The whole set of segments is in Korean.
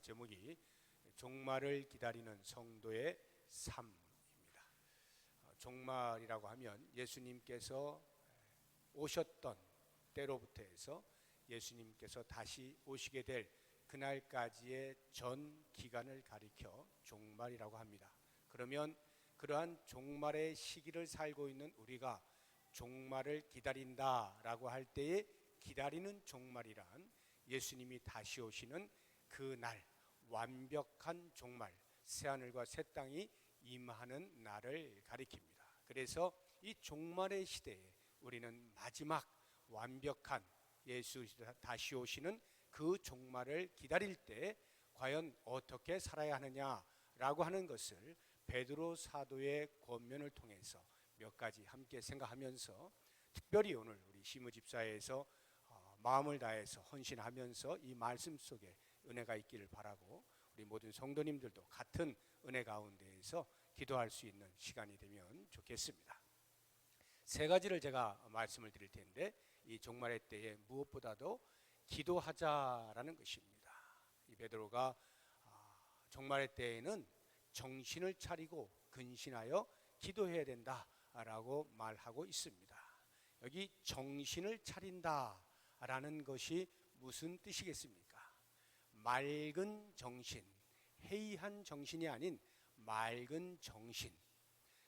제목이 종말을 기다리는 성도의 삶입니다. 종말이라고 하면 예수님께서 오셨던 때로부터 해서 예수님께서 다시 오시게 될 그날까지의 전 기간을 가리켜 종말이라고 합니다. 그러면 그러한 종말의 시기를 살고 있는 우리가 종말을 기다린다라고 할 때에 기다리는 종말이란 예수님이 다시 오시는 그 날, 완벽한 종말, 새하늘과 새 땅이 임하는 날을 가리킵니다. 그래서 이 종말의 시대에 우리는 마지막 완벽한 예수 다시 오시는 그 종말을 기다릴 때 과연 어떻게 살아야 하느냐라고 하는 것을 베드로 사도의 권면을 통해서 몇 가지 함께 생각하면서, 특별히 오늘 우리 시무 집사에서 마음을 다해서 헌신하면서 이 말씀 속에 은혜가 있기를 바라고, 우리 모든 성도님들도 같은 은혜 가운데에서 기도할 수 있는 시간이 되면 좋겠습니다. 세 가지를 제가 말씀을 드릴 텐데, 이 종말의 때에 무엇보다도 기도하자라는 것입니다. 이 베드로가 종말의 때에는 정신을 차리고 근신하여 기도해야 된다라고 말하고 있습니다. 여기 정신을 차린다라는 것이 무슨 뜻이겠습니까? 맑은 정신, 해이한 정신이 아닌 맑은 정신.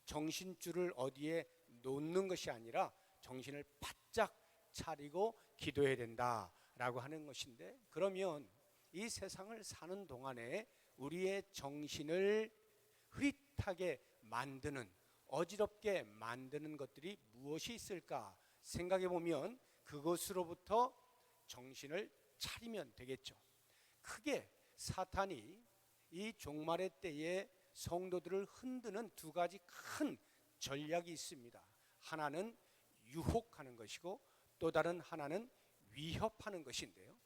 정신줄을 어디에 놓는 것이 아니라 정신을 바짝 차리고 기도해야 된다라고 하는 것인데, 그러면 이 세상을 사는 동안에 우리의 정신을 흐릿하게 만드는, 어지럽게 만드는 것들이 무엇이 있을까 생각해 보면 그것으로부터 정신을 차리면 되겠죠. 크게 사탄이 이 종말의 때에 성도들을 흔드는 두 가지 큰 전략이 있습니다. 하나는 유혹하는 것이고 또 다른 하나는 위협하는 것인데요,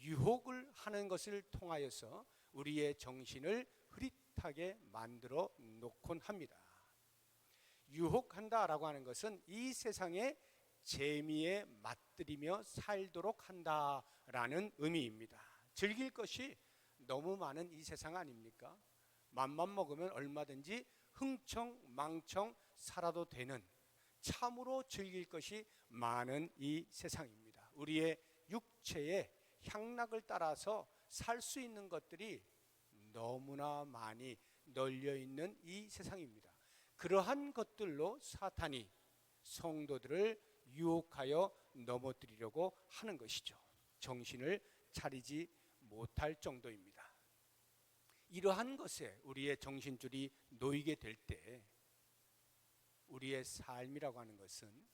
유혹을 하는 것을 통하여서 우리의 정신을 흐릿하게 만들어 놓곤 합니다. 유혹한다라고 하는 것은 이 세상의 재미에 맛들이며 살도록 한다라는 의미입니다. 즐길 것이 너무 많은 이 세상 아닙니까? 맘만 먹으면 얼마든지 흥청망청 살아도 되는, 참으로 즐길 것이 많은 이 세상입니다. 우리의 육체의 향락을 따라서 살 수 있는 것들이 너무나 많이 널려 있는 이 세상입니다. 그러한 것들로 사탄이 성도들을 유혹하여 넘어뜨리려고 하는 것이죠. 정신을 차리지 못할 정도입니다. 이러한 것에 우리의 정신줄이 놓이게 될 때 우리의 삶이라고 하는 것은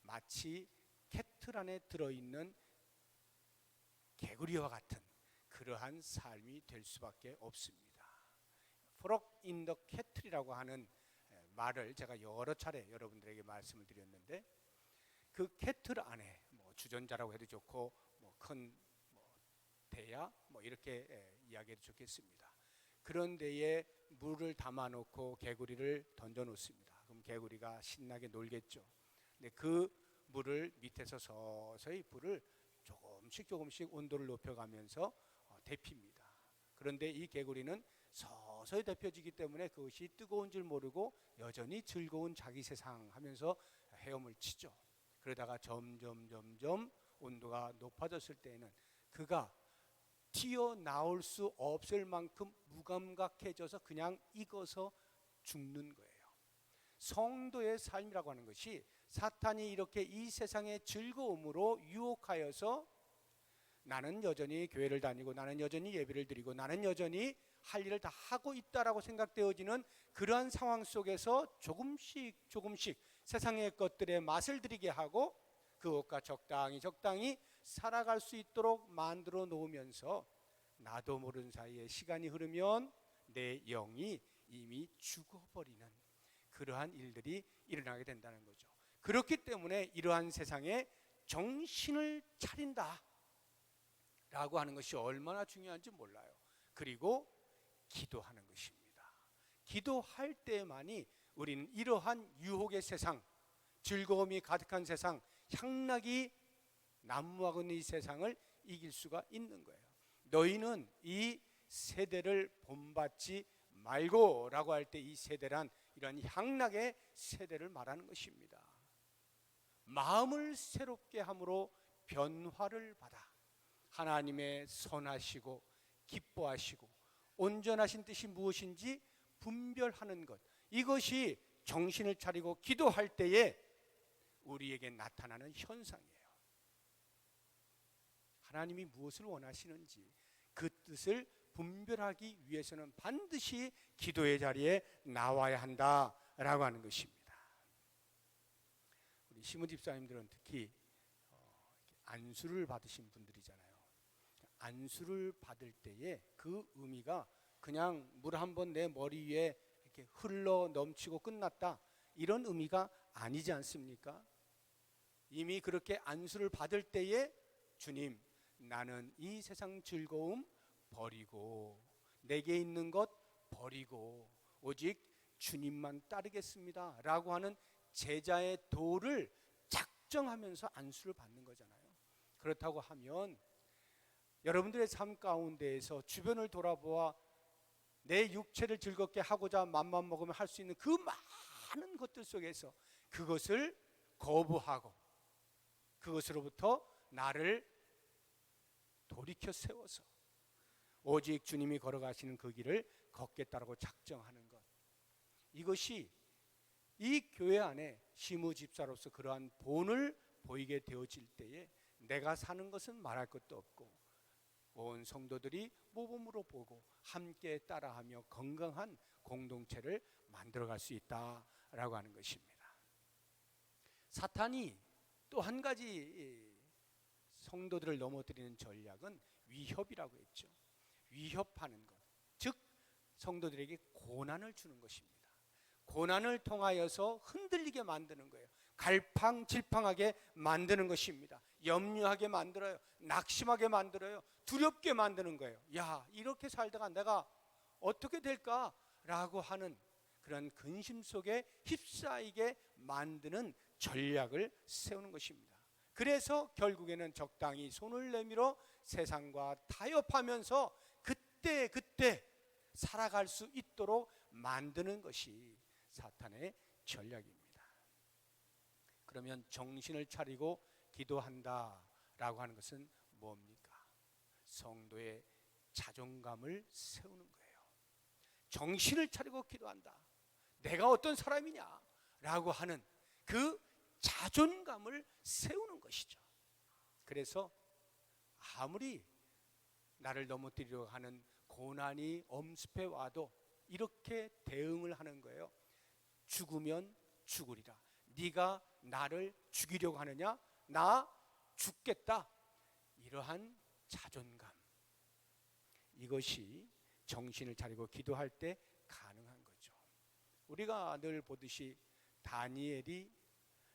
마치 캐틀 안에 들어있는 개구리와 같은 그러한 삶이 될 수밖에 없습니다. frog in the kettle이라고 하는 말을 제가 여러 차례 여러분들에게 말씀을 드렸는데, 그 캐틀 안에 주전자라고 해도 좋고 큰 대야 이렇게 이야기해도 좋겠습니다. 그런 데에 물을 담아놓고 개구리를 던져 놓습니다. 그럼 개구리가 신나게 놀겠죠. 근데 그 물을 밑에서 서서히 불을 조금씩 온도를 높여가면서 데핍니다. 그런데 이 개구리는 서서히 데펴지기 때문에 그것이 뜨거운 줄 모르고 여전히 즐거운 자기 세상 하면서 헤엄을 치죠. 그러다가 점점 온도가 높아졌을 때에는 그가 튀어나올 수 없을 만큼 무감각해져서 그냥 익어서 죽는 거예요. 성도의 삶이라고 하는 것이 사탄이 이렇게 이 세상의 즐거움으로 유혹하여서 나는 여전히 교회를 다니고 나는 여전히 예배를 드리고 나는 여전히 할 일을 다 하고 있다라고 생각되어지는 그러한 상황 속에서 조금씩 세상의 것들에 맛을 들이게 하고 그것과 적당히 살아갈 수 있도록 만들어 놓으면서 나도 모르는 사이에 시간이 흐르면 내 영이 이미 죽어버리는 그러한 일들이 일어나게 된다는 거죠. 그렇기 때문에 이러한 세상에 정신을 차린다 라고 하는 것이 얼마나 중요한지 몰라요. 그리고 기도하는 것입니다. 기도할 때만이 우리는 이러한 유혹의 세상, 즐거움이 가득한 세상, 향락이 난무하고 있는 이 세상을 이길 수가 있는 거예요. 너희는 이 세대를 본받지 말고라고 할 때 이 세대란 이런 향락의 세대를 말하는 것입니다. 마음을 새롭게 함으로 변화를 받아 하나님의 선하시고 기뻐하시고 온전하신 뜻이 무엇인지 분별하는 것, 이것이 정신을 차리고 기도할 때에 우리에게 나타나는 현상이에요. 하나님이 무엇을 원하시는지 그 뜻을 분별하기 위해서는 반드시 기도의 자리에 나와야 한다라고 하는 것입니다. 우리 시무 집사님들은 특히 안수를 받으신 분들이잖아요. 안수를 받을 때에 그 의미가 그냥 물 한 번 내 머리 위에 이렇게 흘러 넘치고 끝났다, 이런 의미가 아니지 않습니까? 이미 그렇게 안수를 받을 때에 주님, 나는 이 세상 즐거움 버리고 내게 있는 것 버리고 오직 주님만 따르겠습니다 라고 하는 제자의 도를 작정하면서 안수를 받는 거잖아요. 그렇다고 하면 여러분들의 삶 가운데에서 주변을 돌아보아 내 육체를 즐겁게 하고자 맘만 먹으면 할 수 있는 그 많은 것들 속에서 그것을 거부하고 그것으로부터 나를 돌이켜 세워서 오직 주님이 걸어가시는 그 길을 걷겠다라고 작정하는 것, 이것이 이 교회 안에 시무 집사로서 그러한 본을 보이게 되어질 때에 내가 사는 것은 말할 것도 없고 온 성도들이 모범으로 보고 함께 따라하며 건강한 공동체를 만들어갈 수 있다라고 하는 것입니다. 사탄이 또 한 가지 성도들을 넘어뜨리는 전략은 위협이라고 했죠. 위협하는 것, 즉 성도들에게 고난을 주는 것입니다. 고난을 통하여서 흔들리게 만드는 거예요. 갈팡질팡하게 만드는 것입니다. 염려하게 만들어요. 낙심하게 만들어요. 두렵게 만드는 거예요. 야, 이렇게 살다가 내가 어떻게 될까라고 하는 그런 근심 속에 휩싸이게 만드는 전략을 세우는 것입니다. 그래서 결국에는 적당히 손을 내밀어 세상과 타협하면서 그때 살아갈 수 있도록 만드는 것이 사탄의 전략입니다. 그러면 정신을 차리고 기도한다라고 하는 것은 뭡니까? 성도의 자존감을 세우는 거예요. 정신을 차리고 기도한다, 내가 어떤 사람이냐라고 하는 그 자존감을 세우는 것이죠. 그래서 아무리 나를 넘어뜨리려고 하는 고난이 엄습해 와도 이렇게 대응을 하는 거예요. 죽으면 죽으리라. 네가 나를 죽이려고 하느냐? 나 죽겠다. 이러한 자존감, 이것이 정신을 차리고 기도할 때 가능한 거죠. 우리가 늘 보듯이 다니엘이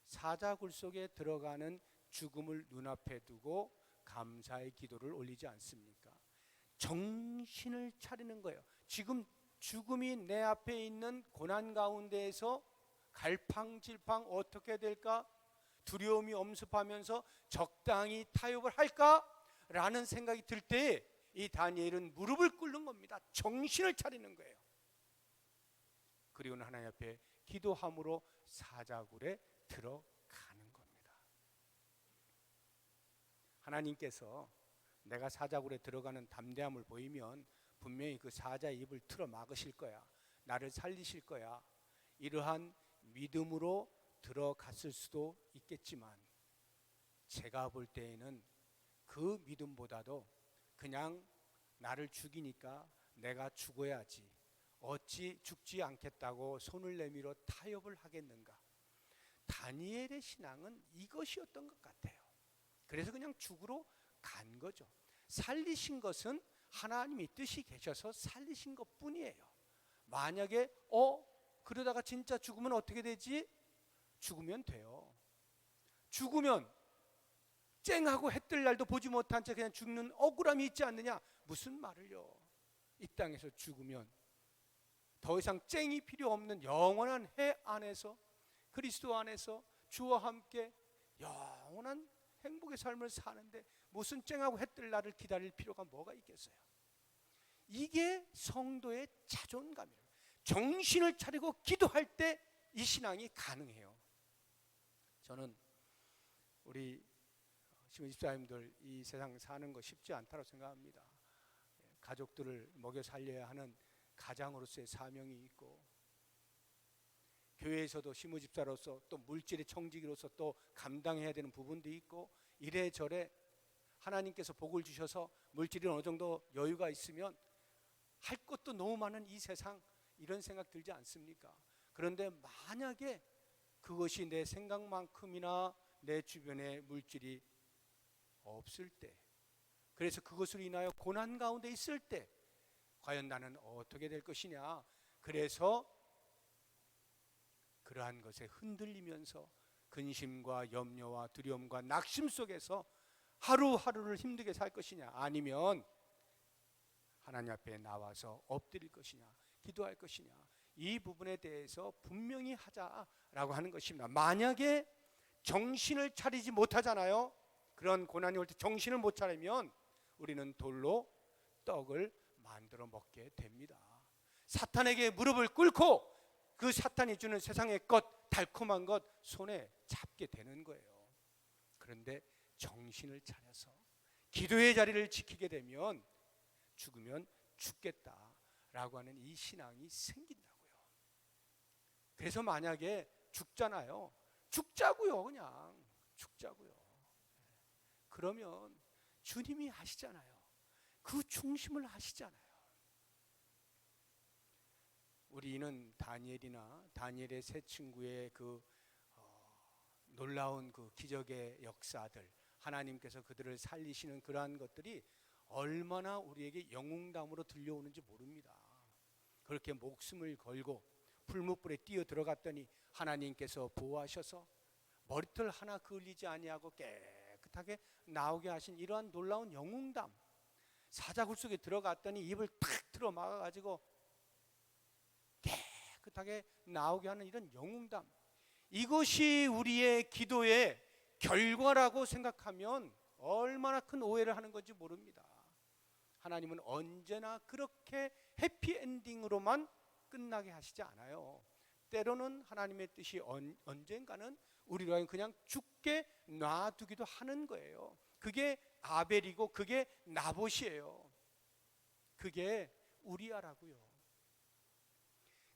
사자굴 속에 들어가는 죽음을 눈앞에 두고 감사의 기도를 올리지 않습니까? 정신을 차리는 거예요. 지금 죽음이 내 앞에 있는 고난 가운데에서 갈팡질팡 어떻게 될까? 두려움이 엄습하면서 적당히 타협을 할까? 라는 생각이 들 때 이 다니엘은 무릎을 꿇는 겁니다. 정신을 차리는 거예요. 그리고는 하나님 앞에 기도함으로 사자굴에 들어가는 겁니다. 하나님께서 내가 사자굴에 들어가는 담대함을 보이면 분명히 그 사자의 입을 틀어 막으실 거야. 나를 살리실 거야. 이러한 믿음으로 들어갔을 수도 있겠지만 제가 볼 때에는 그 믿음보다도 그냥 나를 죽이니까 내가 죽어야지, 어찌 죽지 않겠다고 손을 내밀어 타협을 하겠는가. 다니엘의 신앙은 이것이었던 것 같아요. 그래서 그냥 죽으러 간 거죠. 살리신 것은 하나님이 뜻이 계셔서 살리신 것 뿐이에요. 만약에 그러다가 진짜 죽으면 어떻게 되지? 죽으면 돼요. 죽으면 쨍하고 해 뜰 날도 보지 못한 채 그냥 죽는 억울함이 있지 않느냐? 무슨 말을요. 이 땅에서 죽으면 더 이상 쨍이 필요 없는 영원한 해 안에서 그리스도 안에서 주와 함께 영원한 행복의 삶을 사는데 무슨 쨍하고 해 뜰 날을 기다릴 필요가 뭐가 있겠어요? 이게 성도의 자존감이에요. 정신을 차리고 기도할 때 이 신앙이 가능해요. 저는 우리 신부 집사님들 이 세상 사는 거 쉽지 않다고 생각합니다. 가족들을 먹여 살려야 하는 가장으로서의 사명이 있고, 교회에서도 신부 집사로서 또 물질의 청지기로서 또 감당해야 되는 부분도 있고, 이래저래 하나님께서 복을 주셔서 물질이 어느 정도 여유가 있으면 할 것도 너무 많은 이 세상, 이런 생각 들지 않습니까? 그런데 만약에 그것이 내 생각만큼이나 내 주변에 물질이 없을 때, 그래서 그것으로 인하여 고난 가운데 있을 때 과연 나는 어떻게 될 것이냐. 그래서 그러한 것에 흔들리면서 근심과 염려와 두려움과 낙심 속에서 하루하루를 힘들게 살 것이냐, 아니면 하나님 앞에 나와서 엎드릴 것이냐, 기도할 것이냐, 이 부분에 대해서 분명히 하자라고 하는 것입니다. 만약에 정신을 차리지 못하잖아요. 그런 고난이 올 때 정신을 못 차리면 우리는 돌로 떡을 만들어 먹게 됩니다. 사탄에게 무릎을 꿇고 그 사탄이 주는 세상의 것, 달콤한 것 손에 잡게 되는 거예요. 그런데 정신을 차려서 기도의 자리를 지키게 되면 죽으면 죽겠다라고 하는 이 신앙이 생긴다고요. 그래서 만약에 죽잖아요. 죽자고요. 그냥 죽자고요. 그러면 주님이 하시잖아요. 그 중심을 하시잖아요. 우리는 다니엘의 세 친구의 그 놀라운 그 기적의 역사들, 하나님께서 그들을 살리시는 그러한 것들이 얼마나 우리에게 영웅담으로 들려오는지 모릅니다. 그렇게 목숨을 걸고 풀무불에 뛰어 들어갔더니 하나님께서 보호하셔서 머리털 하나 그을리지 아니하고 깨끗하게 나오게 하신 이러한 놀라운 영웅담, 사자굴 속에 들어갔더니 입을 탁 틀어 막아가지고 깨끗하게 나오게 하는 이런 영웅담, 이것이 우리의 기도의 결과라고 생각하면 얼마나 큰 오해를 하는 건지 모릅니다. 하나님은 언제나 그렇게 해피엔딩으로만 끝나게 하시지 않아요. 때로는 하나님의 뜻이 언젠가는 우리가 그냥 죽게 놔두기도 하는 거예요. 그게 아벨이고 그게 나봇이에요. 그게 우리아라고요.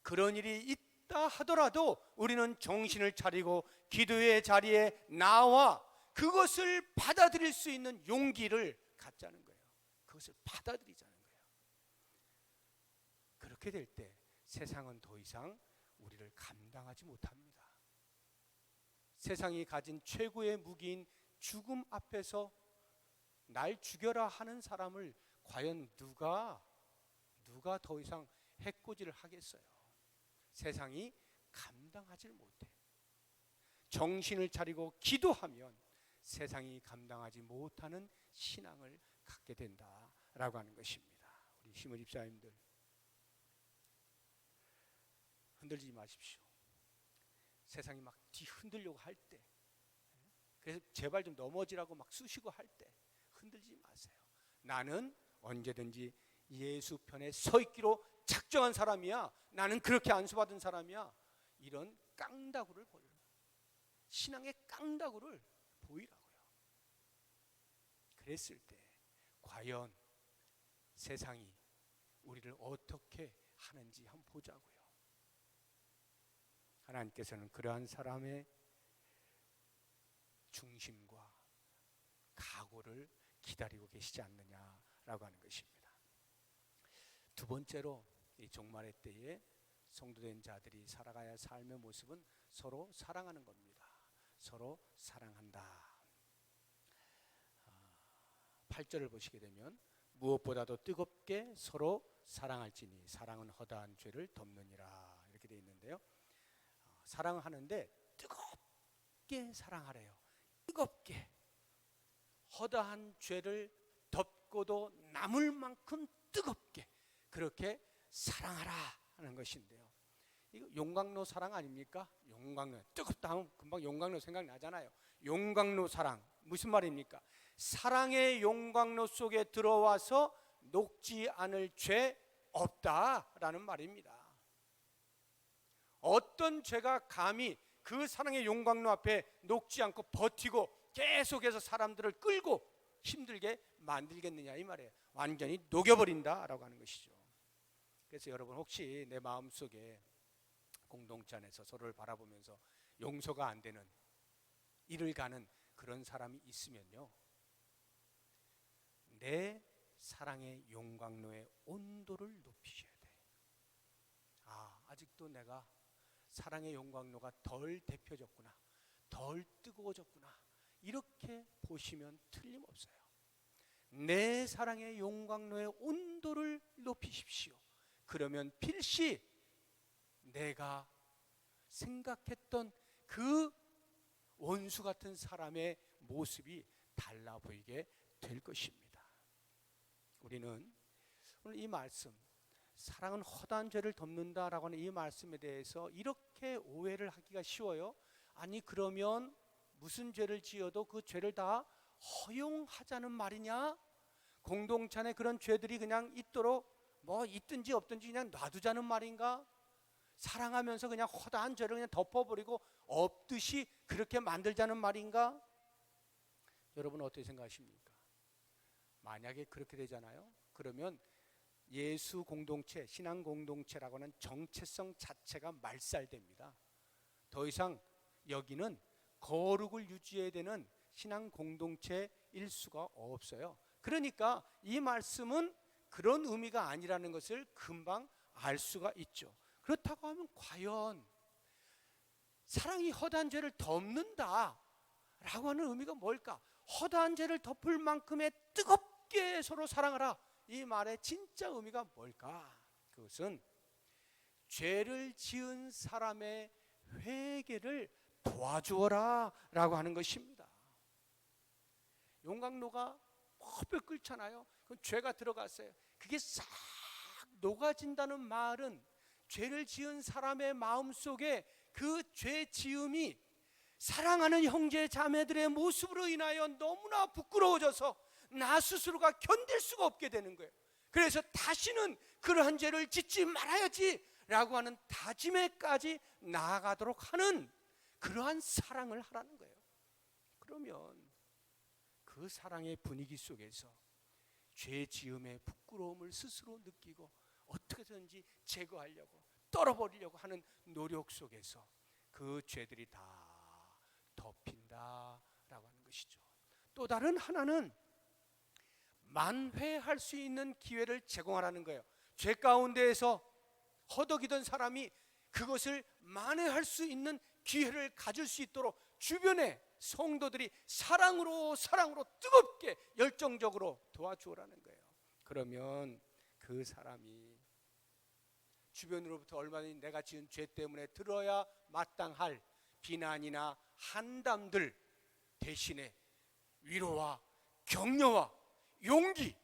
그런 일이 있다 하더라도 우리는 정신을 차리고 기도의 자리에 나와 그것을 받아들일 수 있는 용기를 갖자는 거예요. 그것을 받아들이자는 거예요. 그렇게 될 때 세상은 더 이상 우리를 감당하지 못합니다. 세상이 가진 최고의 무기인 죽음 앞에서 날 죽여라 하는 사람을 과연 누가 더 이상 해코지를 하겠어요? 세상이 감당하지 못해. 정신을 차리고 기도하면 세상이 감당하지 못하는 신앙을 갖게 된다라고 하는 것입니다. 우리 신부 집사님들 흔들리지 마십시오. 세상이 막 뒤흔들려고 할 때, 그래서 제발 좀 넘어지라고 막 쑤시고 할 때 흔들리지 마세요. 나는 언제든지 예수 편에 서 있기로 작정한 사람이야. 나는 그렇게 안수받은 사람이야. 이런 깡다구를 보여요. 신앙의 깡다구를 보이라고요. 그랬을 때 과연 세상이 우리를 어떻게 하는지 한번 보자고요. 하나님께서는 그러한 사람의 중심과 각오를 기다리고 계시지 않느냐라고 하는 것입니다. 두 번째로 이 종말의 때에 성도된 자들이 살아가야 할 삶의 모습은 서로 사랑하는 겁니다. 서로 사랑한다. 8절을 보시게 되면 무엇보다도 뜨겁게 서로 사랑할지니 사랑은 허다한 죄를 덮느니라, 이렇게 되어 있는데요. 사랑하는데 뜨겁게 사랑하래요. 뜨겁게. 허다한 죄를 덮고도 남을 만큼 뜨겁게 그렇게 사랑하라 하는 것인데요. 이거 용광로 사랑 아닙니까? 용광로. 뜨겁다 하면 금방 용광로 생각나잖아요. 용광로 사랑 무슨 말입니까? 사랑의 용광로 속에 들어와서 녹지 않을 죄 없다라는 말입니다. 어떤 죄가 감히 그 사랑의 용광로 앞에 녹지 않고 버티고 계속해서 사람들을 끌고 힘들게 만들겠느냐 이 말이에요. 완전히 녹여버린다라고 하는 것이죠. 그래서 여러분 혹시 내 마음속에 공동체 안에서 서로를 바라보면서 용서가 안 되는 일을 가는 그런 사람이 있으면요, 내 사랑의 용광로의 온도를 높이셔야 돼요. 아직도 내가 사랑의 용광로가 덜 데펴졌구나, 덜 뜨거워졌구나, 이렇게 보시면 틀림없어요. 내 사랑의 용광로의 온도를 높이십시오. 그러면 필시 내가 생각했던 그 원수 같은 사람의 모습이 달라 보이게 될 것입니다. 우리는 오늘 이 말씀, 사랑은 허다한 죄를 덮는다라고 하는 이 말씀에 대해서 이렇게 오해를 하기가 쉬워요. 아니 그러면 무슨 죄를 지어도 그 죄를 다 허용하자는 말이냐? 공동체 안에 그런 죄들이 그냥 있도록 뭐 있든지 없든지 그냥 놔두자는 말인가? 사랑하면서 그냥 허다한 죄를 그냥 덮어버리고 없듯이 그렇게 만들자는 말인가? 여러분 어떻게 생각하십니까? 만약에 그렇게 되잖아요. 그러면 예수 공동체, 신앙 공동체라고 하는 정체성 자체가 말살됩니다. 더 이상 여기는 거룩을 유지해야 되는 신앙 공동체일 수가 없어요. 그러니까 이 말씀은 그런 의미가 아니라는 것을 금방 알 수가 있죠. 그렇다고 하면 과연 사랑이 허다한 죄를 덮는다 라고 하는 의미가 뭘까? 허다한 죄를 덮을 만큼의 뜨겁게 서로 사랑하라, 이 말의 진짜 의미가 뭘까? 그것은 죄를 지은 사람의 회개를 도와주어라 라고 하는 것입니다. 용광로가 펄펄 끓잖아요. 그럼 죄가 들어갔어요. 그게 싹 녹아진다는 말은 죄를 지은 사람의 마음속에 그 죄 지음이 사랑하는 형제 자매들의 모습으로 인하여 너무나 부끄러워져서 나 스스로가 견딜 수가 없게 되는 거예요. 그래서 다시는 그러한 죄를 짓지 말아야지 라고 하는 다짐에까지 나아가도록 하는 그러한 사랑을 하라는 거예요. 그러면 그 사랑의 분위기 속에서 죄 지음의 부끄러움을 스스로 느끼고 어떻게든지 제거하려고 떨어버리려고 하는 노력 속에서 그 죄들이 다 덮인다라고 하는 것이죠. 또 다른 하나는 만회할 수 있는 기회를 제공하라는 거예요. 죄 가운데에서 허덕이던 사람이 그것을 만회할 수 있는 기회를 가질 수 있도록 주변에 성도들이 사랑으로 뜨겁게 열정적으로 도와주라는 거예요. 그러면 그 사람이 주변으로부터 얼마든지 내가 지은 죄 때문에 들어야 마땅할 비난이나 한담들 대신에 위로와 격려와 용기,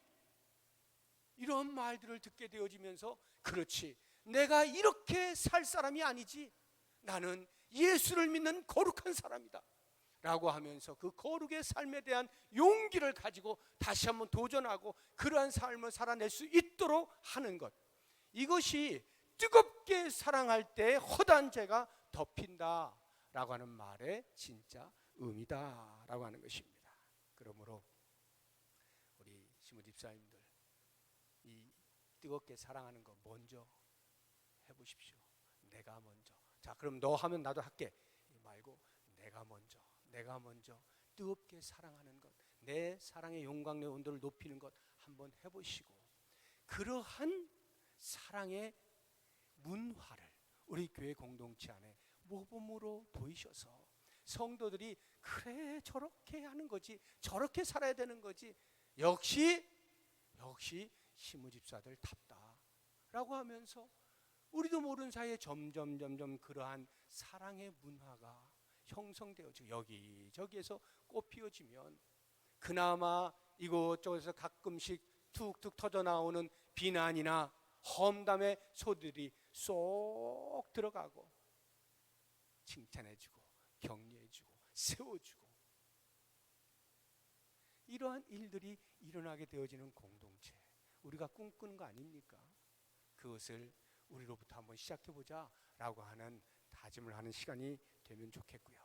이런 말들을 듣게 되어지면서 그렇지, 내가 이렇게 살 사람이 아니지, 나는 예수를 믿는 거룩한 사람이다 라고 하면서 그 거룩의 삶에 대한 용기를 가지고 다시 한번 도전하고 그러한 삶을 살아낼 수 있도록 하는 것, 이것이 뜨겁게 사랑할 때 허다한 죄가 덮인다 라고 하는 말의 진짜 의미다 라고 하는 것입니다. 그러므로 우리 시무 집사님들, 이 뜨겁게 사랑하는 거 먼저 해보십시오. 내가 먼저. 자, 그럼 너 하면 나도 할게 말고 내가 먼저 뜨겁게 사랑하는 것, 내 사랑의 용광로의 온도를 높이는 것 한번 해보시고, 그러한 사랑의 문화를 우리 교회 공동체 안에 모범으로 보이셔서 성도들이 그래 저렇게 하는 거지, 저렇게 살아야 되는 거지, 역시 시무집사들답다 라고 하면서 우리도 모르는 사이에 점점 그러한 사랑의 문화가 형성되어지고 여기저기에서 꽃피워지면 그나마 이곳저곳에서 가끔씩 툭툭 터져나오는 비난이나 험담의 소들이 쏙 들어가고 칭찬해주고 격려해주고 세워주고, 이러한 일들이 일어나게 되어지는 공동체, 우리가 꿈꾸는 거 아닙니까? 그것을 우리로부터 한번 시작해보자 라고 하는 다짐을 하는 시간이 되면 좋겠고요.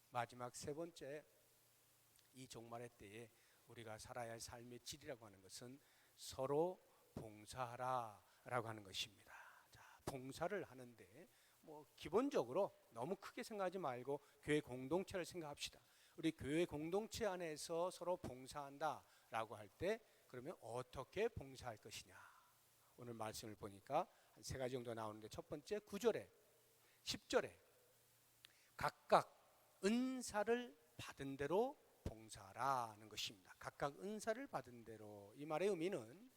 마지막 세 번째, 이 종말의 때에 우리가 살아야 할 삶의 질이라고 하는 것은 서로 봉사하라 라고 하는 것입니다. 자, 봉사를 하는데 기본적으로 너무 크게 생각하지 말고 교회 공동체를 생각합시다. 우리 교회 공동체 안에서 서로 봉사한다 라고 할 때 그러면 어떻게 봉사할 것이냐. 오늘 말씀을 보니까 한 세 가지 정도 나오는데, 첫 번째 9절에 10절에 각각 은사를 받은 대로 봉사하라는 것입니다. 각각 은사를 받은 대로. 이 말의 의미는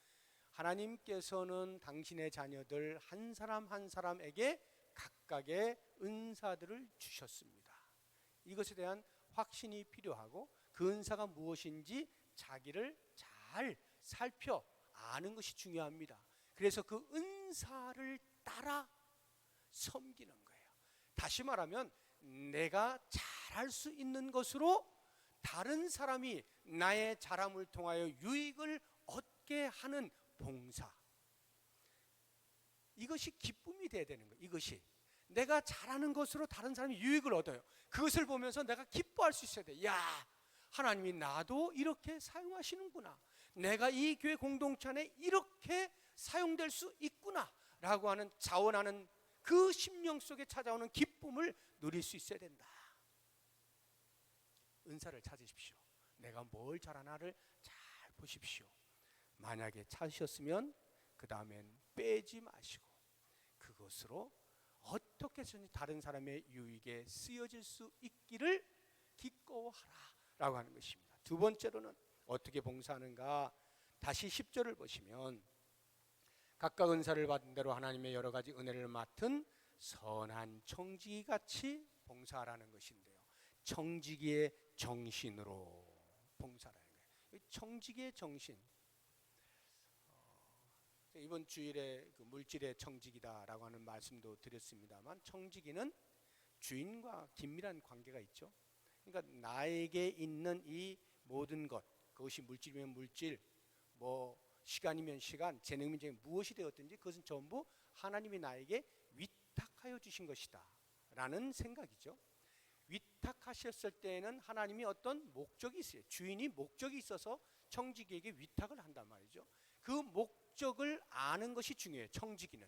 하나님께서는 당신의 자녀들 한 사람 한 사람에게 각각의 은사들을 주셨습니다. 이것에 대한 확신이 필요하고 그 은사가 무엇인지 자기를 잘 살펴 아는 것이 중요합니다. 그래서 그 은사를 따라 섬기는 거예요. 다시 말하면 내가 잘할 수 있는 것으로 다른 사람이 나의 잘함을 통하여 유익을 얻게 하는 봉사. 이것이 기쁨이 돼야 되는 거예요. 이것이 내가 잘하는 것으로 다른 사람이 유익을 얻어요. 그것을 보면서 내가 기뻐할 수 있어야 돼. 야, 하나님이 나도 이렇게 사용하시는구나. 내가 이 교회 공동체 안에 이렇게 사용될 수 있구나 라고 하는 자원하는 그 심령 속에 찾아오는 기쁨을 누릴 수 있어야 된다. 은사를 찾으십시오. 내가 뭘 잘하나를 잘 보십시오. 만약에 찾으셨으면 그 다음엔 빼지 마시고 그것으로 어떻게 해서든지 다른 사람의 유익에 쓰여질 수 있기를 기꺼워하라 라고 하는 것입니다. 두 번째로는 어떻게 봉사하는가. 다시 10절을 보시면 각각 은사를 받은 대로 하나님의 여러 가지 은혜를 맡은 선한 청지기같이 봉사하라는 것인데요. 청지기의 정신으로 봉사라는 거예요. 청지기의 정신. 이번 주일에 그 물질의 청지기다라고 하는 말씀도 드렸습니다만, 청지기는 주인과 긴밀한 관계가 있죠. 그러니까 나에게 있는 이 모든 것, 그것이 물질이면 물질, 시간이면 시간, 재능이면 재능, 무엇이 되었든지 그것은 전부 하나님이 나에게 위탁하여 주신 것이다 라는 생각이죠. 위탁하셨을 때에는 하나님이 어떤 목적이 있어요. 주인이 목적이 있어서 청지기에게 위탁을 한단 말이죠. 그 목적을 아는 것이 중요해요. 청지기는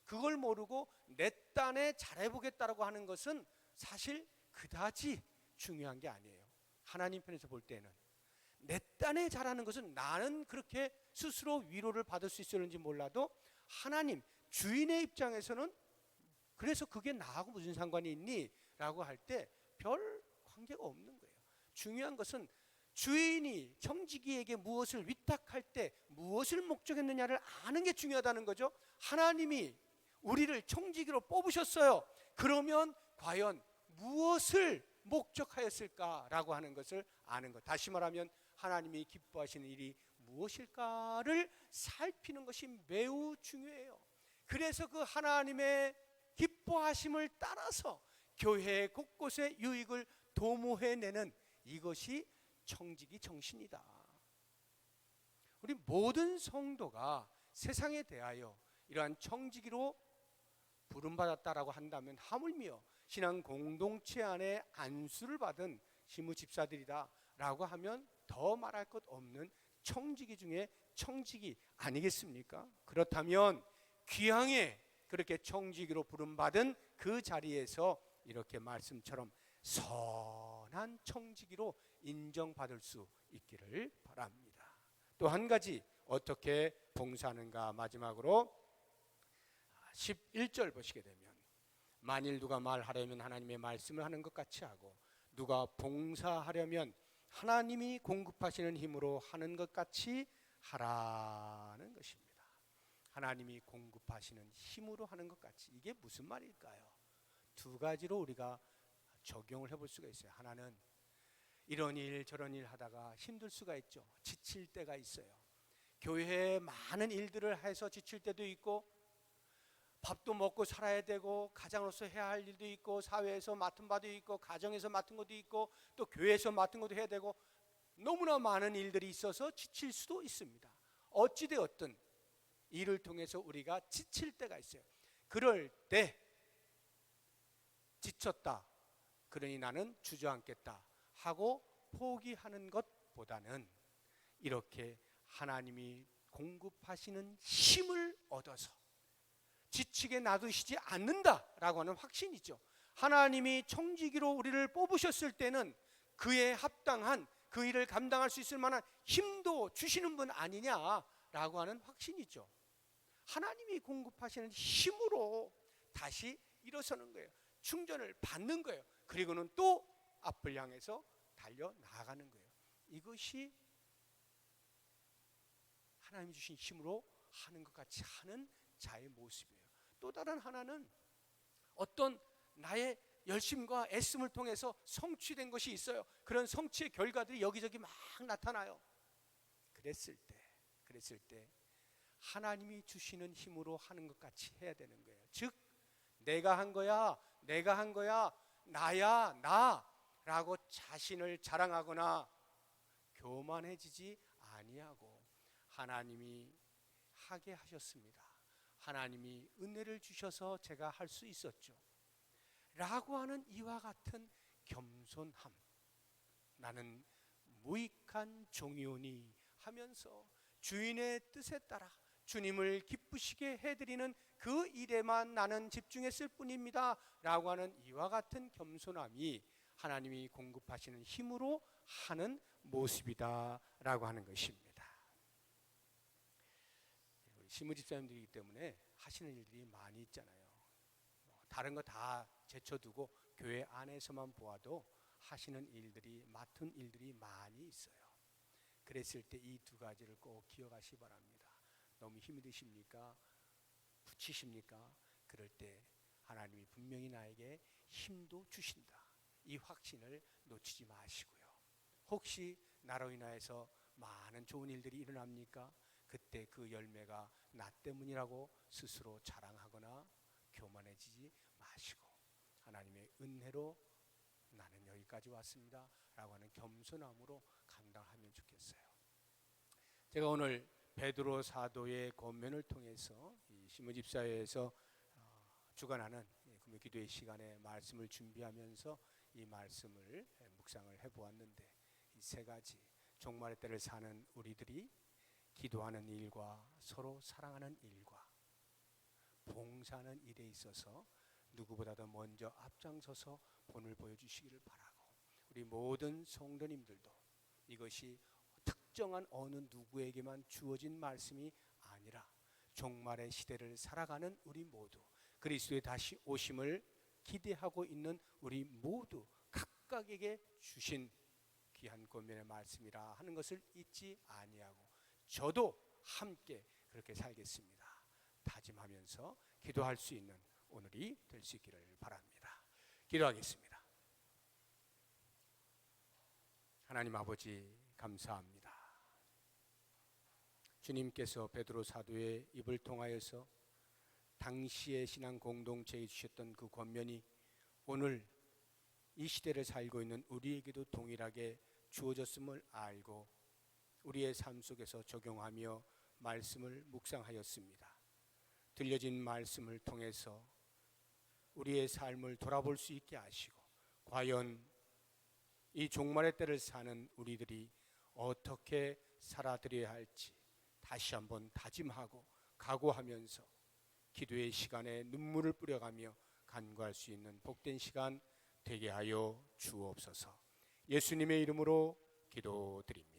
그걸 모르고 내 딴에 잘해보겠다라고 하는 것은 사실 그다지 중요한 게 아니에요. 하나님 편에서 볼 때는 내 딴에 잘하는 것은 나는 그렇게 스스로 위로를 받을 수 있었는지 몰라도 하나님 주인의 입장에서는 그래서 그게 나하고 무슨 상관이 있니? 라고 할 때 별 관계가 없는 거예요. 중요한 것은 주인이 청지기에게 무엇을 위탁할 때 무엇을 목적했느냐를 아는 게 중요하다는 거죠. 하나님이 우리를 청지기로 뽑으셨어요. 그러면 과연 무엇을 목적하였을까라고 하는 것을 아는 것. 다시 말하면 하나님이 기뻐하시는 일이 무엇일까를 살피는 것이 매우 중요해요. 그래서 그 하나님의 기뻐하심을 따라서 교회 곳곳에 유익을 도모해내는 이것이 청지기 정신이다. 우리 모든 성도가 세상에 대하여 이러한 청지기로 부름받았다라고 한다면 하물며 신앙 공동체 안에 안수를 받은 시무 집사들이다 라고 하면 더 말할 것 없는 청지기 중에 청지기 아니겠습니까? 그렇다면 귀향에 그렇게 청지기로 부름받은 그 자리에서 이렇게 말씀처럼 선한 청지기로 인정받을 수 있기를 바랍니다. 또 한 가지 어떻게 봉사하는가. 마지막으로 11절 보시게 되면 만일 누가 말하려면 하나님의 말씀을 하는 것 같이 하고 누가 봉사하려면 하나님이 공급하시는 힘으로 하는 것 같이 하라는 것입니다. 하나님이 공급하시는 힘으로 하는 것 같이. 이게 무슨 말일까요? 두 가지로 우리가 적용을 해볼 수가 있어요. 하나는 이런 일 저런 일 하다가 힘들 수가 있죠. 지칠 때가 있어요. 교회에 많은 일들을 해서 지칠 때도 있고 밥도 먹고 살아야 되고 가장으로서 해야 할 일도 있고 사회에서 맡은 바도 있고 가정에서 맡은 것도 있고 또 교회에서 맡은 것도 해야 되고 너무나 많은 일들이 있어서 지칠 수도 있습니다. 어찌되었든 일을 통해서 우리가 지칠 때가 있어요. 그럴 때 지쳤다, 그러니 나는 주저앉겠다 하고 포기하는 것보다는 이렇게 하나님이 공급하시는 힘을 얻어서 지치게 놔두시지 않는다라고 하는 확신이죠. 하나님이 청지기로 우리를 뽑으셨을 때는 그에 합당한 그 일을 감당할 수 있을 만한 힘도 주시는 분 아니냐라고 하는 확신이죠. 하나님이 공급하시는 힘으로 다시 일어서는 거예요. 충전을 받는 거예요. 그리고는 또 앞을 향해서 달려나가는 거예요. 이것이 하나님이 주신 힘으로 하는 것 같이 하는 자의 모습이에요. 또 다른 하나는 어떤 나의 열심과 애씀을 통해서 성취된 것이 있어요. 그런 성취의 결과들이 여기저기 막 나타나요. 그랬을 때 하나님이 주시는 힘으로 하는 것 같이 해야 되는 거예요. 즉 내가 한 거야, 나야, 나라고 자신을 자랑하거나 교만해지지 아니하고 하나님이 하게 하셨습니다. 하나님이 은혜를 주셔서 제가 할 수 있었죠 라고 하는 이와 같은 겸손함, 나는 무익한 종이오니 하면서 주인의 뜻에 따라 주님을 기쁘시게 해드리는 그 일에만 나는 집중했을 뿐입니다 라고 하는 이와 같은 겸손함이 하나님이 공급하시는 힘으로 하는 모습이다 라고 하는 것입니다. 시무집사님들이기 때문에 하시는 일들이 많이 있잖아요. 다른 거 다 제쳐두고 교회 안에서만 보아도 하시는 일들이, 맡은 일들이 많이 있어요. 그랬을 때 이 두 가지를 꼭 기억하시기 바랍니다. 너무 힘이 드십니까? 부치십니까? 그럴 때 하나님이 분명히 나에게 힘도 주신다, 이 확신을 놓치지 마시고요. 혹시 나로 인하여서 많은 좋은 일들이 일어납니까? 그때 그 열매가 나 때문이라고 스스로 자랑하거나 교만해지지 마시고 하나님의 은혜로 나는 여기까지 왔습니다 라고 하는 겸손함으로 감당하면 좋겠어요. 제가 오늘 베드로 사도의 권면을 통해서 이 시무집사회에서 주관하는 금요 기도의 시간에 말씀을 준비하면서 이 말씀을 묵상을 해보았는데, 이 세 가지, 종말의 때를 사는 우리들이 기도하는 일과 서로 사랑하는 일과 봉사하는 일에 있어서 누구보다도 먼저 앞장서서 본을 보여주시기를 바라고, 우리 모든 성도님들도 이것이 특정한 어느 누구에게만 주어진 말씀이 아니라 종말의 시대를 살아가는 우리 모두, 그리스도의 다시 오심을 기대하고 있는 우리 모두 각각에게 주신 귀한 권면의 말씀이라 하는 것을 잊지 아니하고 저도 함께 그렇게 살겠습니다 다짐하면서 기도할 수 있는 오늘이 될 수 있기를 바랍니다. 기도하겠습니다. 하나님 아버지 감사합니다. 주님께서 베드로 사도의 입을 통하여서 당시의 신앙 공동체에 주셨던 그 권면이 오늘 이 시대를 살고 있는 우리에게도 동일하게 주어졌음을 알고 우리의 삶 속에서 적용하며 말씀을 묵상하였습니다. 들려진 말씀을 통해서 우리의 삶을 돌아볼 수 있게 하시고, 과연 이 종말의 때를 사는 우리들이 어떻게 살아드려야 할지 다시 한번 다짐하고 각오하면서 기도의 시간에 눈물을 뿌려가며 간구할 수 있는 복된 시간 되게 하여 주옵소서. 예수님의 이름으로 기도드립니다.